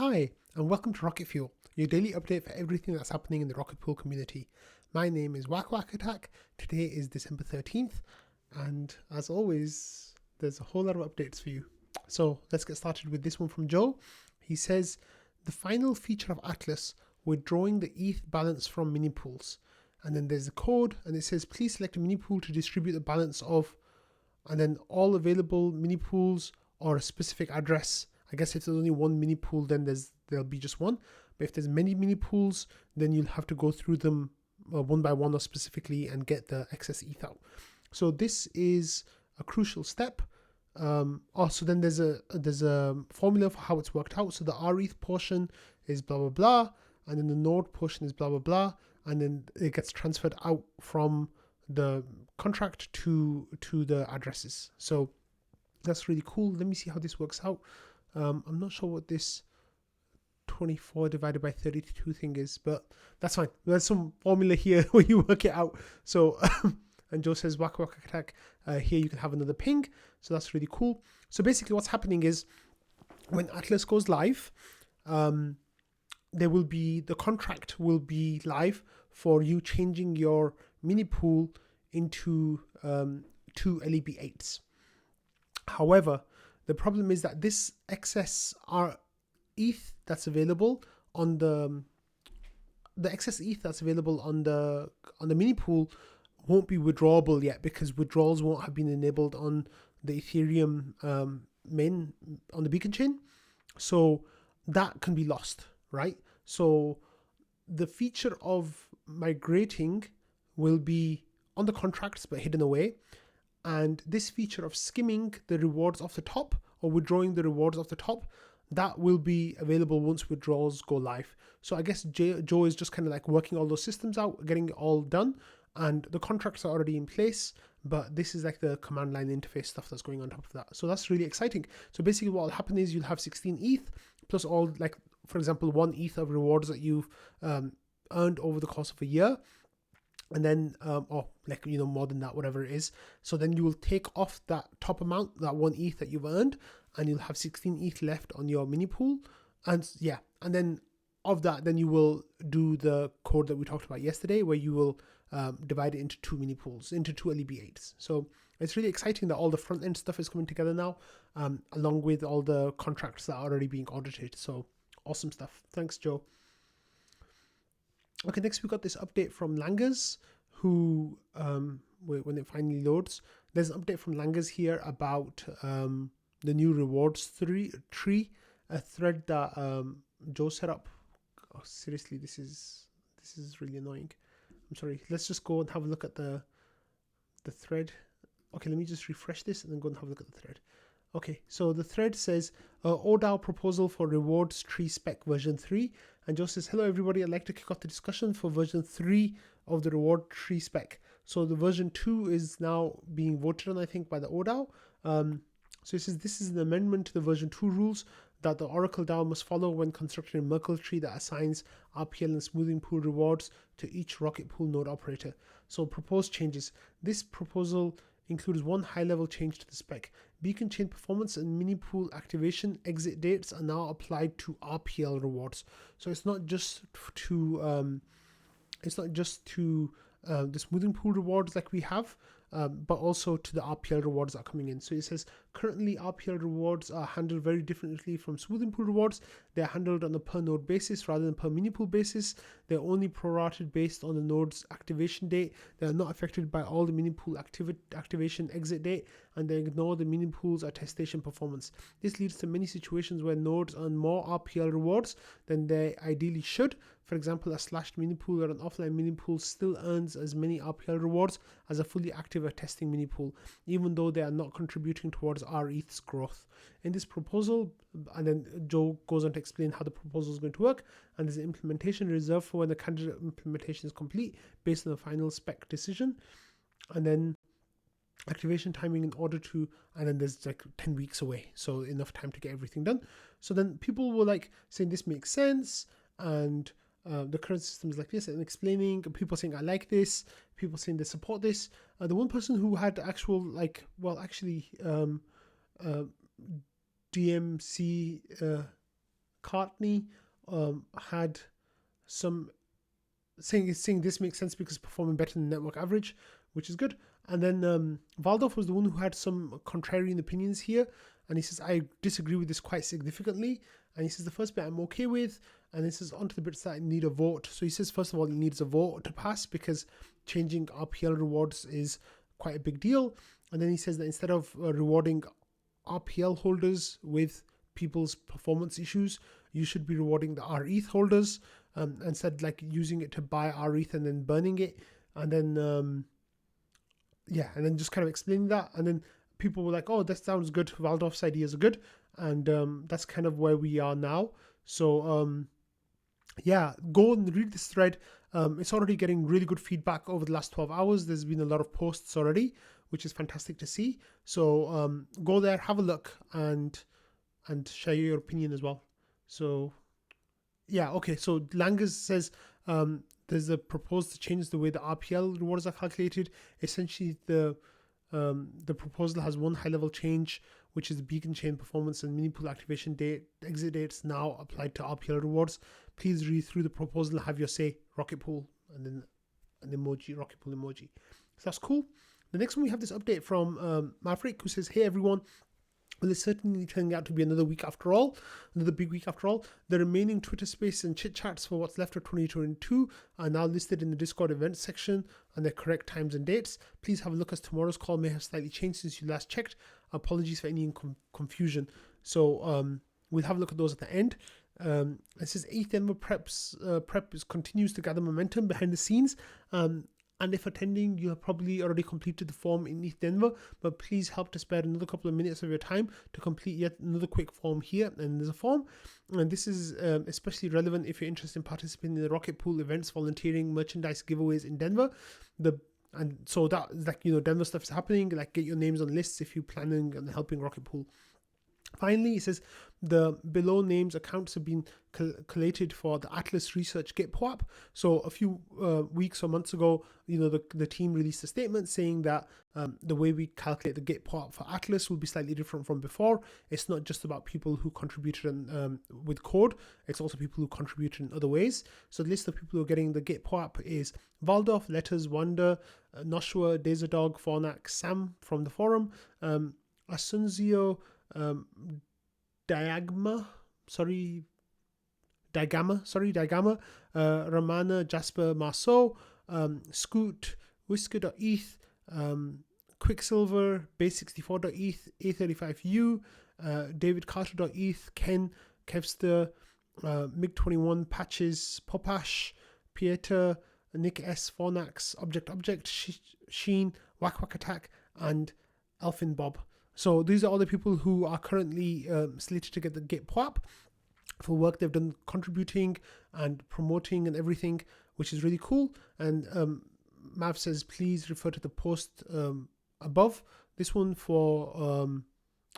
Hi, and welcome to Rocket Fuel, your daily update for everything that's happening in the Rocket Pool community. My name is Whack Whack Attack. Today is December 13th, and as always, there's a whole lot of updates for you. So let's get started with this one from Joe. He says, the final feature of Atlas, withdrawing the ETH balance from minipools. And then there's the code, and it says, please select a minipool to distribute the balance of, and then all available minipools or a specific address. I guess if there's only one mini pool, then there'll be just one. But if there's many mini pools, then you'll have to go through them one by one or specifically and get the excess ETH out. So this is a crucial step. Also, then there's a formula for how it's worked out. So the RETH portion is blah blah blah, and then the node portion is blah blah blah, and then it gets transferred out from the contract to the addresses. So that's really cool. Let me see how this works out. I'm not sure what this 24 divided by 32 thing is, but that's fine. There's some formula here where you work it out. So, and Joe says, Whack Whack Attack, here you can have another ping. So that's really cool. So basically what's happening is when Atlas goes live, the contract will be live for you changing your mini pool into 2 LEB8s. However, the problem is that this excess ETH that's available on the excess ETH that's available on the mini pool won't be withdrawable yet, because withdrawals won't have been enabled on the Ethereum main on the beacon chain. So that can be lost, right? So the feature of migrating will be on the contracts but hidden away. And this feature of skimming the rewards off the top or withdrawing the rewards off the top, that will be available once withdrawals go live. So I guess Joe is just kind of like working all those systems out, getting it all done, and the contracts are already in place, but this is like the command line interface stuff that's going on top of that. So that's really exciting. So basically what will happen is you'll have 16 ETH plus all, like, for example, 1 ETH of rewards that you've earned over the course of a year. And then, or like, more than that, whatever it is. So then you will take off that top amount, that 1 ETH that you've earned, and you'll have 16 ETH left on your mini pool. And yeah, and then of that, then you will do the code that we talked about yesterday, where you will divide it into 2 mini pools, into 2 LEB8s. So it's really exciting that all the front end stuff is coming together now, along with all the contracts that are already being audited. So awesome stuff. Thanks, Joe. Okay, next we got this update from Langers, who, when it finally loads, there's an update from Langers here about the new rewards tree, a thread that Joe set up. Oh, seriously, this is really annoying. I'm sorry. Let's just go and have a look at the thread. Okay, let me just refresh this and then go and have a look at the thread. Okay, so the thread says ODAO proposal for rewards tree spec version 3. And Joe says, hello everybody, I'd like to kick off the discussion for version 3 of the reward tree spec. So the version 2 is now being voted on, I think, by the ODAO. So it says this is an amendment to the version 2 rules that the Oracle DAO must follow when constructing a Merkle tree that assigns RPL and smoothing pool rewards to each Rocket Pool node operator. So proposed changes. This proposal includes one high-level change to the spec. Beacon chain performance and mini pool activation exit dates are now applied to RPL rewards. So it's not just to the smoothing pool rewards like we have, but also to the RPL rewards that are coming in. So it says currently RPL rewards are handled very differently from smoothing pool rewards. They're handled on a per node basis rather than per mini pool basis. They're only prorated based on the node's activation date. They are not affected by all the mini pool activation exit date, and they ignore the mini pool's attestation performance. This leads to many situations where nodes earn more RPL rewards than they ideally should. For example, a slashed mini pool or an offline mini pool still earns as many RPL rewards as a fully active attesting mini pool, even though they are not contributing towards RETH's growth. In this proposal, and then Joe goes on to explain how the proposal is going to work, and there's an implementation reserved for when the candidate implementation is complete based on the final spec decision. And then activation timing in order to, and then there's like 10 weeks away, so enough time to get everything done. So then people were like saying this makes sense, and the current system is like this, and explaining, people saying I like this, people saying they support this. The one person who had actual DMC McCartney had some saying this makes sense because it's performing better than network average, which is good. And then Waldorf was the one who had some contrarian opinions here, and he says, I disagree with this quite significantly. And he says the first bit I'm okay with, and this is onto the bits that need a vote. So he says first of all it needs a vote to pass because changing RPL rewards is quite a big deal. And then he says that instead of rewarding RPL holders with people's performance issues, you should be rewarding the RETH holders, instead like using it to buy RETH and then burning it, and then and then just kind of explaining that. And then people were like, oh, that sounds good, Waldorf's ideas are good. And that's kind of where we are now. So go and read this thread. It's already getting really good feedback over the last 12 hours. There's been a lot of posts already, which is fantastic to see. So go there, have a look, and share your opinion as well. So okay. So Langas says there's a proposal to change the way the RPL rewards are calculated. Essentially, the proposal has one high-level change, which is the beacon chain performance and mini pool activation date exit dates now applied to RPL rewards. Please read through the proposal and have your say. Rocket pool, and then an emoji, rocket pool emoji. So that's cool. The next one, we have this update from Maverick, who says, hey everyone, well, it's certainly turning out to be another week after all, another big week after all. The remaining Twitter space and chit chats for what's left of 2022 are now listed in the Discord events section and their correct times and dates. Please have a look as tomorrow's call may have slightly changed since you last checked. Apologies for any confusion. So we'll have a look at those at the end. It says 8th Denver prep continues to gather momentum behind the scenes. And if attending, you have probably already completed the form in East Denver, but please help to spare another couple of minutes of your time to complete yet another quick form here. And there's a form, and this is especially relevant if you're interested in participating in the Rocket Pool events, volunteering, merchandise giveaways in Denver. And so that, like, Denver stuff is happening. Like, get your names on lists if you're planning on helping Rocket Pool. Finally, it says the below names accounts have been collated for the Atlas Research Git POAP. So a few weeks or months ago, the team released a statement saying that the way we calculate the Git POAP for Atlas will be slightly different from before. It's not just about people who contributed with code, it's also people who contributed in other ways. So the list of people who are getting the Git POAP is Waldorf, Letters, Wonder, Noshua, Dazerdog, Fornak, Sam from the forum, Asunzio, Diagama, Ramana, Jasper, Marceau, Scoot, Whisker.eth, Quicksilver, Base64.eth, A35U, David Carter.eth, Ken, Kevster, MiG21, Patches, Popash, Pieter, Nick S, Fornax, Object, Sheen, Whack Attack, and Elfin Bob. So these are all the people who are currently slated to get the Git POAP for work they've done contributing and promoting and everything, which is really cool. And Mav says, please refer to the post above this one for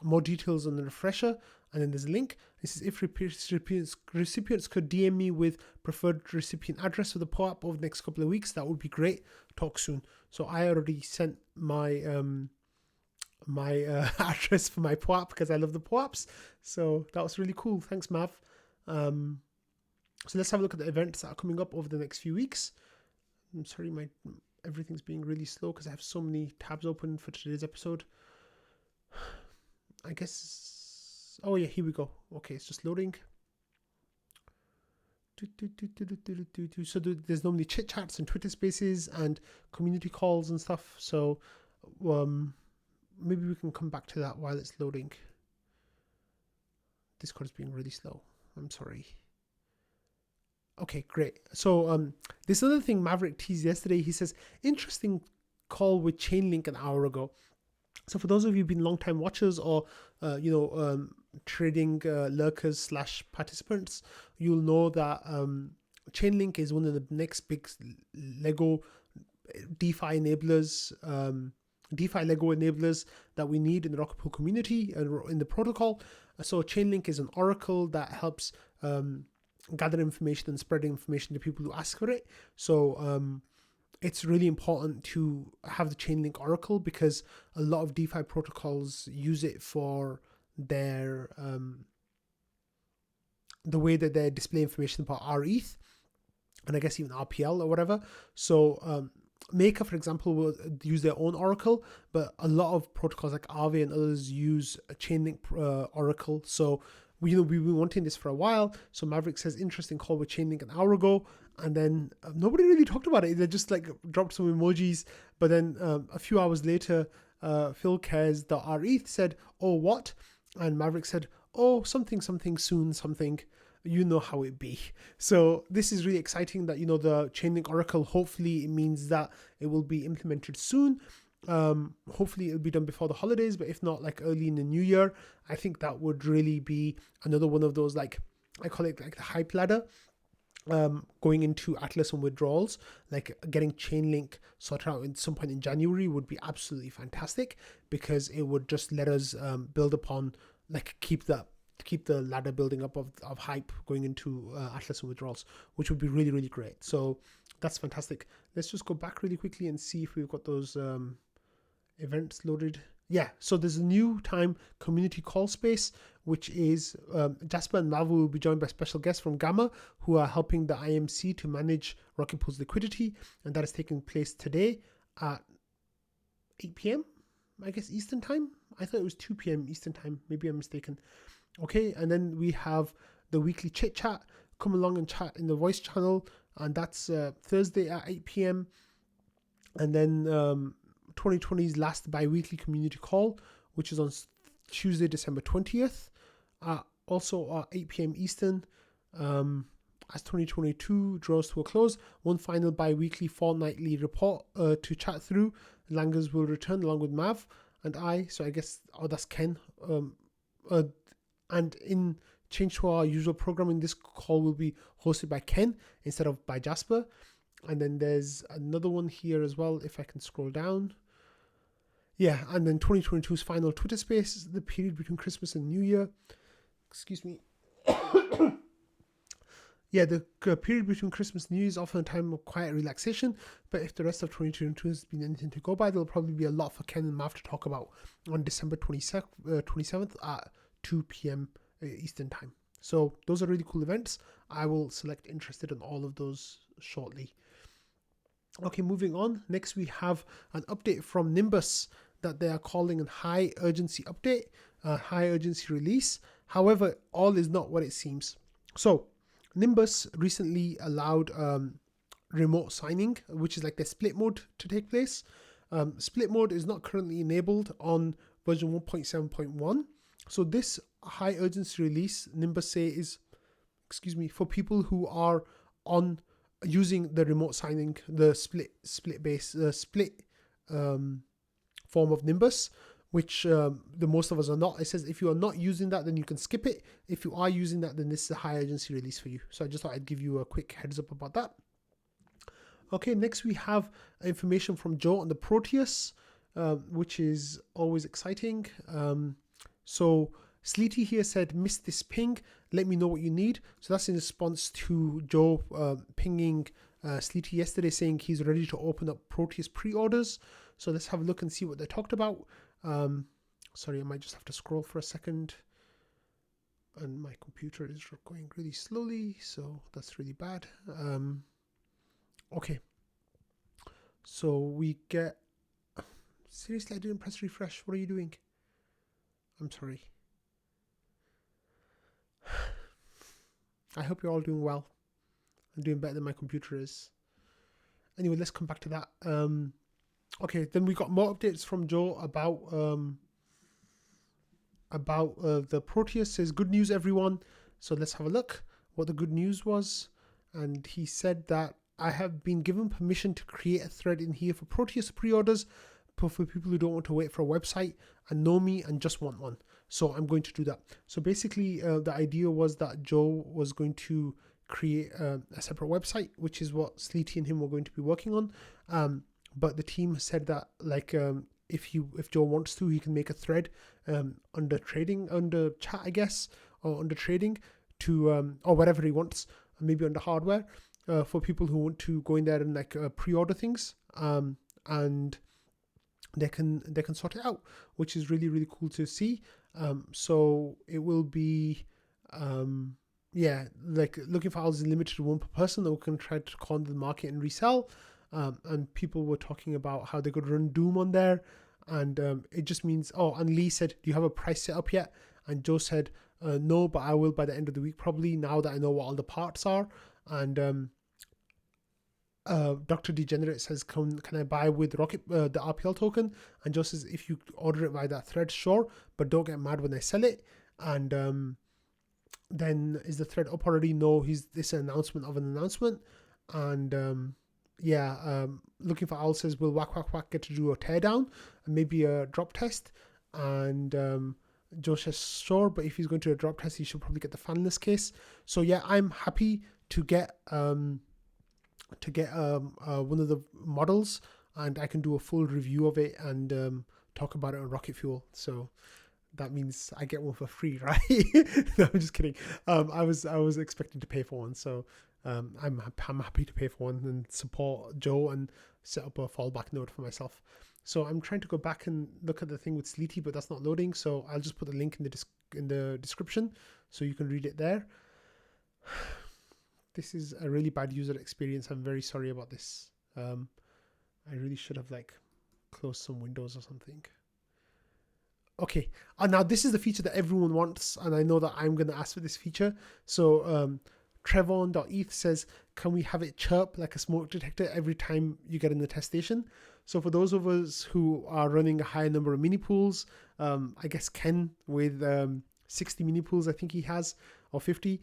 more details on the refresher. And then there's a link. This is if recipients could DM me with preferred recipient address for the POAP over the next couple of weeks, that would be great. Talk soon. So I already sent my address for my POAP because I love the POAPs. So that was really cool. Thanks, Mav. So let's have a look at the events that are coming up over the next few weeks. I'm sorry, everything's being really slow because I have so many tabs open for today's episode. I guess, here we go. Okay, it's just loading. So there's normally chit chats and Twitter spaces and community calls and stuff. So maybe we can come back to that while it's loading. Discord is being really slow. I'm sorry. Okay, great. So this other thing Maverick teased yesterday, he says, interesting call with Chainlink an hour ago. So for those of you who've been long-time watchers or, trading lurkers / participants, you'll know that Chainlink is one of the next big Lego DeFi enablers, DeFi Lego enablers that we need in the Rocket Pool community and in the protocol. So Chainlink is an oracle that helps gather information and spread information to people who ask for it. So it's really important to have the Chainlink oracle because a lot of DeFi protocols use it for their the way that they display information about RETH, and I guess even RPL or whatever. So Maker, for example, will use their own Oracle, but a lot of protocols like Aave and others use a Chainlink Oracle. So we've been wanting this for a while. So Maverick says, interesting call with Chainlink an hour ago. And then nobody really talked about it. They just like dropped some emojis. But then a few hours later, Phil Cares, the RETH said, oh, what? And Maverick said, oh, something soon, something. You know how it be. So this is really exciting that, the Chainlink Oracle, hopefully it means that it will be implemented soon. Hopefully it'll be done before the holidays, but if not, like early in the new year. I think that would really be another one of those, like, I call it like the hype ladder, going into Atlas and withdrawals. Like getting Chainlink sorted out at some point in January would be absolutely fantastic, because it would just let us build upon, like, keep the ladder building up of hype going into Atlas and withdrawals, which would be really, really great. So that's fantastic. Let's just go back really quickly and see if we've got those events loaded. Yeah, so there's a new time community call space, which is Jasper and Mavu will be joined by special guests from Gamma, who are helping the IMC to manage Rocket Pool's liquidity, and that is taking place today at 8 p.m. I guess Eastern time. I thought it was 2 p.m. Eastern time. Maybe I'm mistaken. Okay, and then we have the weekly chit chat. Come along and chat in the voice channel, and that's Thursday at 8 p.m. And then 2020's last bi-weekly community call, which is on Tuesday, December 20th, also at 8 p.m. Eastern. As 2022 draws to a close, one final bi-weekly fortnightly report to chat through. Langers will return along with Mav and I. So I guess, that's Ken. And in change to our usual programming, this call will be hosted by Ken instead of by Jasper. And then there's another one here as well, if I can scroll down. Yeah, and then 2022's final Twitter space, the period between Christmas and New Year. Excuse me. Yeah, the period between Christmas and New Year is often a time of quiet relaxation, but if the rest of 2022 has been anything to go by, there'll probably be a lot for Ken and Mav to talk about on December 27th at 2 p.m. Eastern time. So those are really cool events. I will select interested in all of those shortly. Okay, moving on. Next, we have an update from Nimbus that they are calling a high urgency update, a high urgency release. However, all is not what it seems. So Nimbus recently allowed remote signing, which is like the split mode, to take place. Split mode is not currently enabled on version 1.7.1. So this high urgency release, Nimbus say, is, for people who are on using the remote signing, the split form of Nimbus, which the most of us are not. It says if you are not using that, then you can skip it. If you are using that, then this is a high urgency release for you. So I just thought I'd give you a quick heads up about that. Okay, next we have information from Joe on the Proteus, which is always exciting. So Sleety here said, missed this ping, let me know what you need. So that's in response to Joe pinging Sleety yesterday, saying he's ready to open up Proteus pre-orders. So let's have a look and see what they talked about. Sorry, I might just have to scroll for a second. And my computer is going really slowly, so that's really bad. Okay. So we get... Seriously, I didn't press refresh. What are you doing? I'm sorry. I hope you're all doing well. I'm doing better than my computer is. Anyway, let's come back to that. Okay, then we got more updates from Joe about the Proteus. Says, good news, everyone. So let's have a look what the good news was. And he said that I have been given permission to create a thread in here for Proteus pre-orders for people who don't want to wait for a website and know me and just want one. So I'm going to do that. So basically, the idea was that Joe was going to create a separate website, which is what Sleety and him were going to be working on. But the team said that, like, if Joe wants to, he can make a thread under chat, I guess, or under trading to or whatever he wants, maybe under hardware, for people who want to go in there and like pre-order things, and they can sort it out, which is really, really cool to see. So it will be yeah, like looking for owls is limited to one per person that we can try to corner the market and resell. And people were talking about how they could run Doom on there. And it just means, oh, and Lee said, do you have a price set up yet? And Joe said, no, but I will by the end of the week, probably, now that I know what all the parts are. And Dr. Degenerate says, can I buy with Rocket the RPL token? And Joe says, if you order it by that thread, sure, but don't get mad when I sell it. And then is the thread up already? No, this is an announcement of an announcement. And looking for Owl says, will Whack Whack Whack get to do a teardown and maybe a drop test? And Joe says, sure, but if he's going to do a drop test, he should probably get the fanless case. So yeah, I'm happy to get one of the models, and I can do a full review of it and talk about it on Rocket Fuel. So that means I get one for free, right? No, I'm just kidding. I was expecting to pay for one, so I'm happy to pay for one and support Joe and set up a fallback node for myself. So I'm trying to go back and look at the thing with Sleety, but that's not loading. So I'll just put the link in the description so you can read it there. This is a really bad user experience. I'm very sorry about this. I really should have closed some windows or something. Okay, now this is the feature that everyone wants, and I know that I'm going to ask for this feature. So Trevon.eth says, can we have it chirp like a smoke detector every time you get in the test station? So for those of us who are running a higher number of mini pools, I guess Ken with 60 mini pools, I think he has, or 50.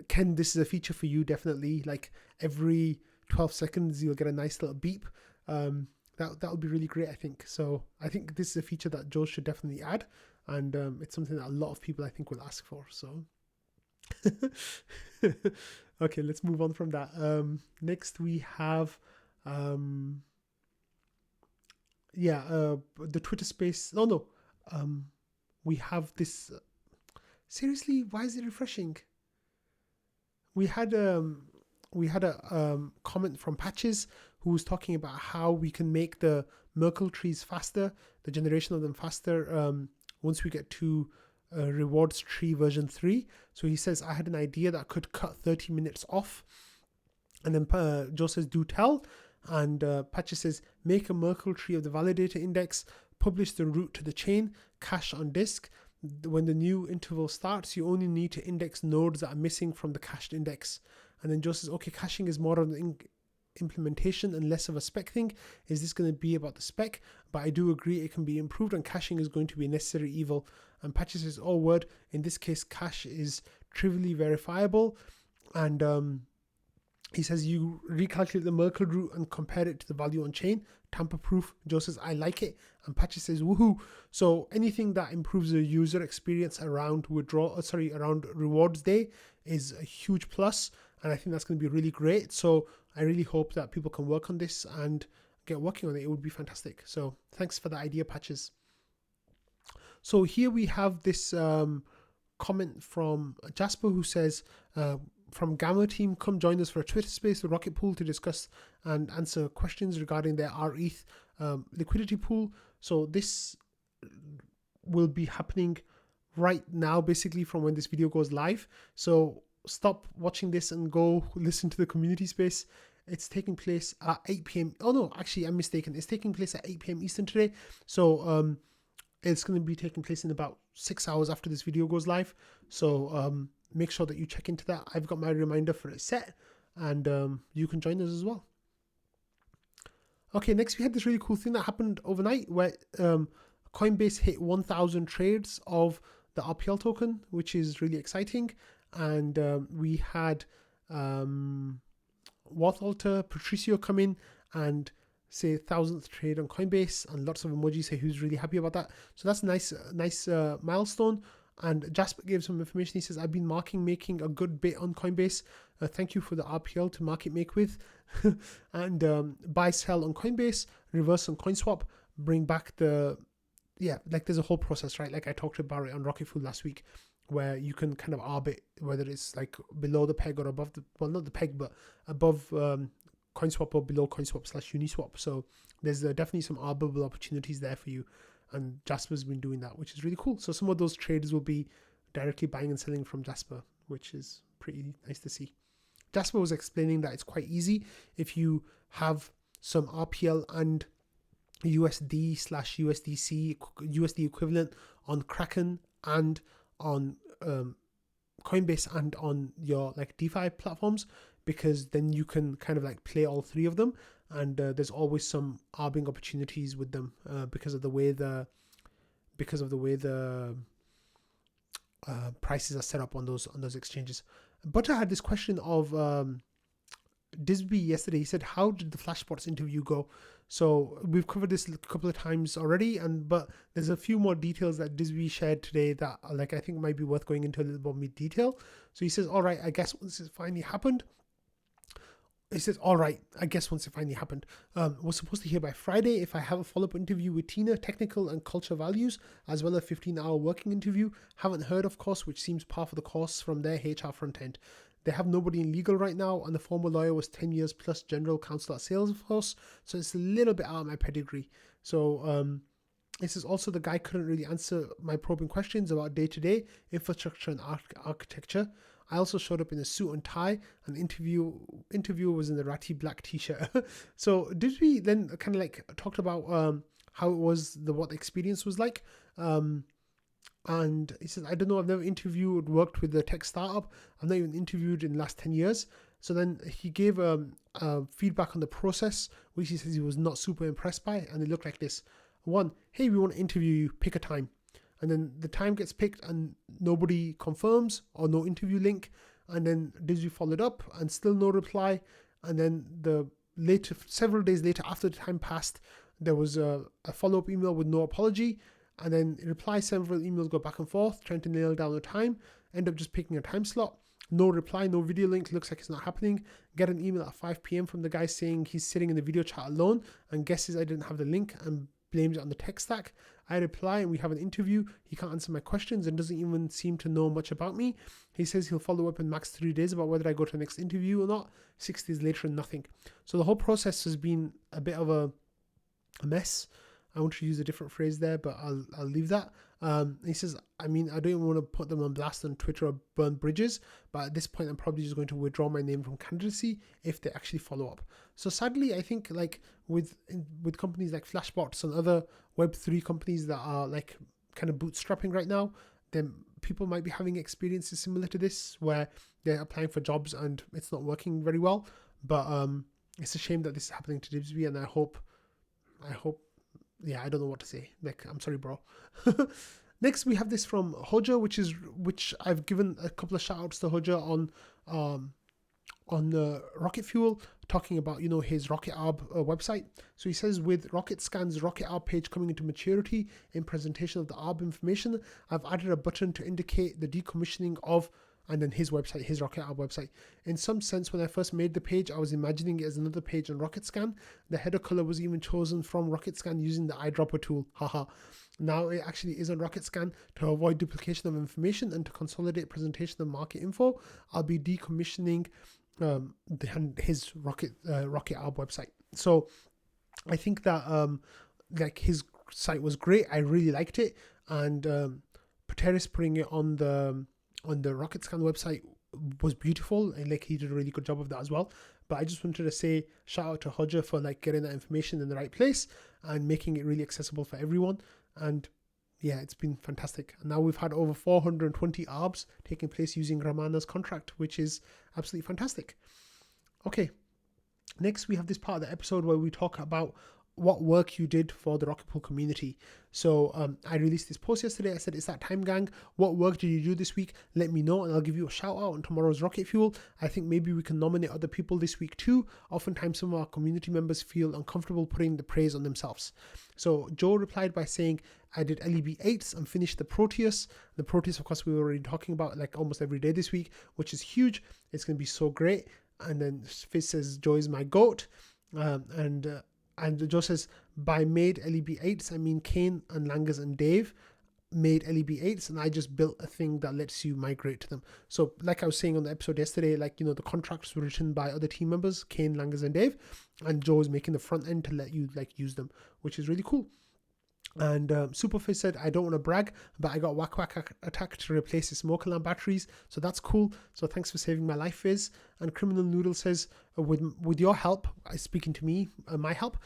Ken, this is a feature for you, definitely. Like every 12 seconds, you'll get a nice little beep. That would be really great, I think. So I think this is a feature that Joe should definitely add, and it's something that a lot of people I think will ask for. So okay, let's move on from that. Next we have the Twitter space. We have this. Seriously, why is it refreshing? We had a comment from Patches who was talking about how we can make the Merkle trees faster, the generation of them faster, once we get to rewards tree version 3. So he says, I had an idea that could cut 30 minutes off. And then Joe says, do tell. And Patches says, make a Merkle tree of the validator index, publish the route to the chain, cache on disk. When the new interval starts, you only need to index nodes that are missing from the cached index. And then Joe says, okay, caching is more of an implementation and less of a spec thing. Is this going to be about the spec? But I do agree it can be improved, and caching is going to be a necessary evil. And Patches says, oh word, in this case, cache is trivially verifiable. And he says, you recalculate the Merkle route and compare it to the value on chain. Tamper proof. Joe says, I like it. And Patches says, woohoo. So anything that improves the user experience around around rewards day is a huge plus. And I think that's going to be really great. So I really hope that people can work on this and get working on it. It would be fantastic. So thanks for the idea, Patches. So here we have this comment from Jasper who says, from Gamma team, come join us for a Twitter space, the Rocket Pool, to discuss and answer questions regarding their RETH liquidity pool. So this will be happening right now, basically from when this video goes live. So stop watching this and go listen to the community space. It's taking place at 8 p.m. Oh no, actually I'm mistaken. It's taking place at 8 p.m. Eastern today. So it's going to be taking place in about 6 hours after this video goes live. So make sure that you check into that. I've got my reminder for it set, and you can join us as well. Okay, next we had this really cool thing that happened overnight where Coinbase hit 1,000 trades of the RPL token, which is really exciting. And we had Walthalter Patricio come in and say 1,000th trade on Coinbase, and lots of emojis say who's really happy about that. So that's a nice milestone. And Jasper gave some information. He says, I've been making a good bit on Coinbase. Thank you for the RPL to market make with. And buy, sell on Coinbase, reverse on CoinSwap, bring back there's a whole process, right? Like I talked about it on Rocket Fuel last week, where you can kind of arbit whether it's like below the peg or above not the peg, but above CoinSwap or below CoinSwap/Uniswap. So there's definitely some arbitable opportunities there for you. And Jasper's been doing that, which is really cool. So some of those traders will be directly buying and selling from Jasper, which is pretty nice to see. Jasper was explaining that it's quite easy if you have some RPL and USD/USDC USD equivalent on Kraken and on Coinbase and on your like DeFi platforms, because then you can kind of like play all three of them, and there's always some arbing opportunities with them because of the way the prices are set up on those exchanges. Butter had this question of Dybsy yesterday. He said, how did the Flashbots interview go? So we've covered this a couple of times already, but there's a few more details that Dybsy shared today that like I think might be worth going into a little bit more detail. So he says, all right, I guess once it finally happened, was supposed to hear by Friday. If I have a follow-up interview with Tina, technical and culture values, as well as a 15-hour working interview. Haven't heard, of course, which seems par for the course from their HR front end. They have nobody in legal right now, and the former lawyer was 10 years plus general counsel at Salesforce, so it's a little bit out of my pedigree. So this is also the guy couldn't really answer my probing questions about day-to-day infrastructure and architecture. I also showed up in a suit and tie, and interviewer was in the ratty black t-shirt. So did we then kind of like talked about how it was, what the experience was like. And he says, I don't know, I've never worked with a tech startup. I've not even interviewed in the last 10 years. So then he gave feedback on the process, which he says he was not super impressed by. And it looked like this. 1, hey, we want to interview you, pick a time. And then the time gets picked and nobody confirms or no interview link. And then Dybsy followed up and still no reply. And then several days later, after the time passed, there was a follow-up email with no apology. And then reply, several emails go back and forth, trying to nail down the time, end up just picking a time slot. No reply, no video link, looks like it's not happening. Get an email at 5 p.m. from the guy saying he's sitting in the video chat alone and guesses I didn't have the link and blames it on the tech stack. I reply and we have an interview. He can't answer my questions and doesn't even seem to know much about me. He says he'll follow up in max 3 days about whether I go to the next interview or not. 6 days later, nothing. So the whole process has been a bit of a mess. I want to use a different phrase there, but I'll leave that. He says, I mean, I don't even want to put them on blast on Twitter or burn bridges, but at this point, I'm probably just going to withdraw my name from candidacy if they actually follow up. So sadly, I think like with companies like Flashbots and other Web3 companies that are like kind of bootstrapping right now, then people might be having experiences similar to this where they're applying for jobs and it's not working very well. But it's a shame that this is happening to Dybsy, and I hope. Yeah, I don't know what to say. Like, I'm sorry, bro. Next, we have this from Hodja, which I've given a couple of shout outs to Hodja on Rocket Fuel, talking about, his Rocket Arb website. So he says, with Rocket Scan's Rocket Arb page coming into maturity in presentation of the Arb information, I've added a button to indicate the decommissioning of, and then his website, his Rocket Arb website. In some sense, when I first made the page, I was imagining it as another page on Rocket Scan. The header color was even chosen from Rocket Scan using the eyedropper tool. Haha. Now it actually is on Rocket Scan to avoid duplication of information and to consolidate presentation of market info. I'll be decommissioning his Rocket Arb website. So I think that like his site was great. I really liked it, and Proteus putting it on the Rocket Scan website was beautiful, and like he did a really good job of that as well. But I just wanted to say shout out to Hodja for like getting that information in the right place and making it really accessible for everyone. And yeah, it's been fantastic. And now we've had over 420 ARBs taking place using Ramana's contract, which is absolutely fantastic. Okay, next we have this part of the episode where we talk about what work you did for the Rocket Pool community. So I released this post yesterday. I said, it's that time, gang. What work did you do this week? Let me know and I'll give you a shout out on tomorrow's Rocket Fuel. I think maybe we can nominate other people this week too. Oftentimes some of our community members feel uncomfortable putting the praise on themselves. So Joe replied by saying, I did LEB8s and finished the Proteus. The Proteus, of course, we were already talking about like almost every day this week, which is huge. It's going to be so great. And then Fizz says, Joe is my goat. And Joe says, by made LEB8s, I mean Kane and Langers and Dave made LEB8s, and I just built a thing that lets you migrate to them. So like I was saying on the episode yesterday, like, the contracts were written by other team members, Kane, Langers and Dave, and Joe is making the front end to let you like use them, which is really cool. And Superfish said, I don't want to brag, but I got Whack Attack to replace the smoke alarm batteries, so that's cool. So thanks for saving my life, Fizz. And Criminal Noodle says, with your help, speaking to me, my help,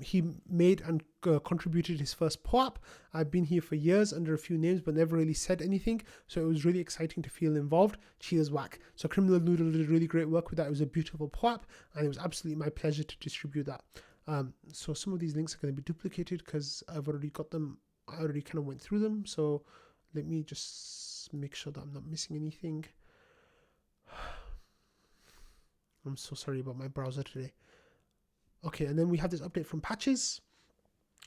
he made and contributed his first POAP. I've been here for years under a few names, but never really said anything, so it was really exciting to feel involved. Cheers, Whack. So Criminal Noodle did really great work with that. It was a beautiful POAP, and it was absolutely my pleasure to distribute that. So some of these links are going to be duplicated because I've already got them. I already kind of went through them. So let me just make sure that I'm not missing anything. I'm so sorry about my browser today. Okay, and then we have this update from Patches,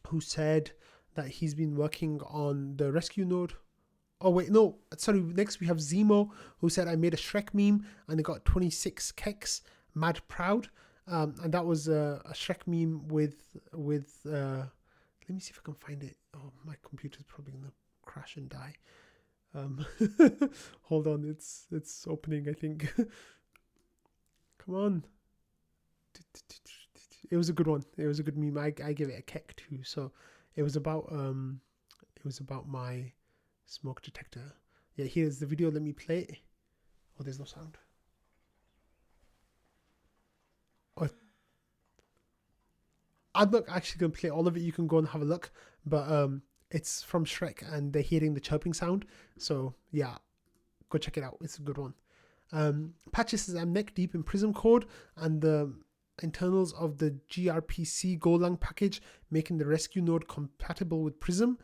who said that he's been working on the rescue node. Oh wait, no, sorry. Next we have Zemo, who said, I made a Shrek meme and it got 26 keks. Mad proud. And that was a Shrek meme with let me see if I can find it. Oh, my computer's probably gonna crash and die. Hold on, it's opening, I think. Come on. It was a good one. It was a good meme. I gave it a kek too. So it was about my smoke detector. Yeah, here's the video. Let me play it. Oh, there's no sound. I'm not actually going to play all of it. You can go and have a look. But it's from Shrek and they're hearing the chirping sound. So yeah, go check it out. It's a good one. Patches says, I'm neck deep in Prism code and the internals of the gRPC Golang package, making the rescue node compatible with Prism.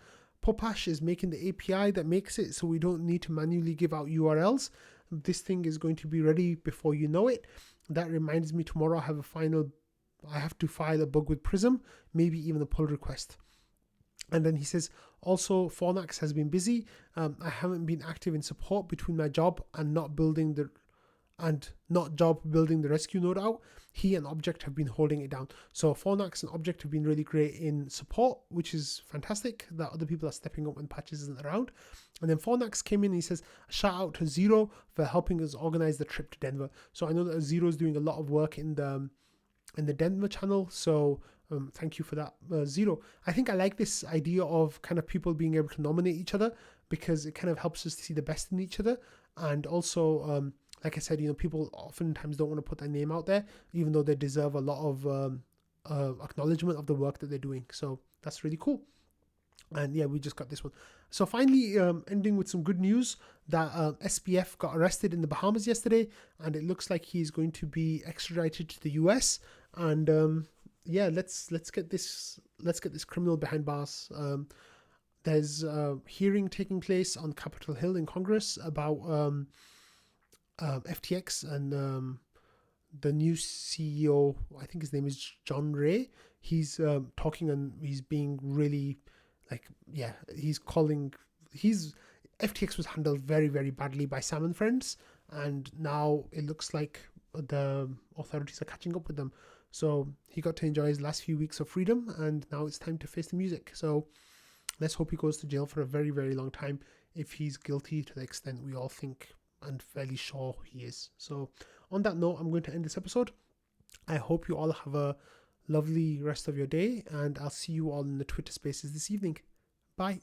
Popash is making the API that makes it so we don't need to manually give out URLs. This thing is going to be ready before you know it. That reminds me, tomorrow I have to file a bug with Prism, maybe even a pull request. And then he says, also, Fornax has been busy. I haven't been active in support between my job and not building the rescue node out. He and Object have been holding it down. So Fornax and Object have been really great in support, which is fantastic that other people are stepping up when Patches isn't around. And then Fornax came in and he says, shout out to Zero for helping us organize the trip to Denver. So I know that Zero is doing a lot of work in the Denver channel. So thank you for that, Zero. I think I like this idea of kind of people being able to nominate each other because it kind of helps us to see the best in each other. And also, like I said, people oftentimes don't want to put their name out there, even though they deserve a lot of acknowledgement of the work that they're doing. So that's really cool. And yeah, we just got this one. So finally, ending with some good news that SPF got arrested in the Bahamas yesterday, and it looks like he's going to be extradited to the US. And yeah, let's get this criminal behind bars. There's a hearing taking place on Capitol Hill in Congress about FTX and the new CEO. I think his name is John Ray. He's talking and he's being really FTX was handled very, very badly by Sam and friends, and now it looks like the authorities are catching up with them. So he got to enjoy his last few weeks of freedom, and now it's time to face the music. So let's hope he goes to jail for a very, very long time if he's guilty to the extent we all think and fairly sure he is. So on that note, I'm going to end this episode. I hope you all have a lovely rest of your day, and I'll see you all in the Twitter spaces this evening. Bye.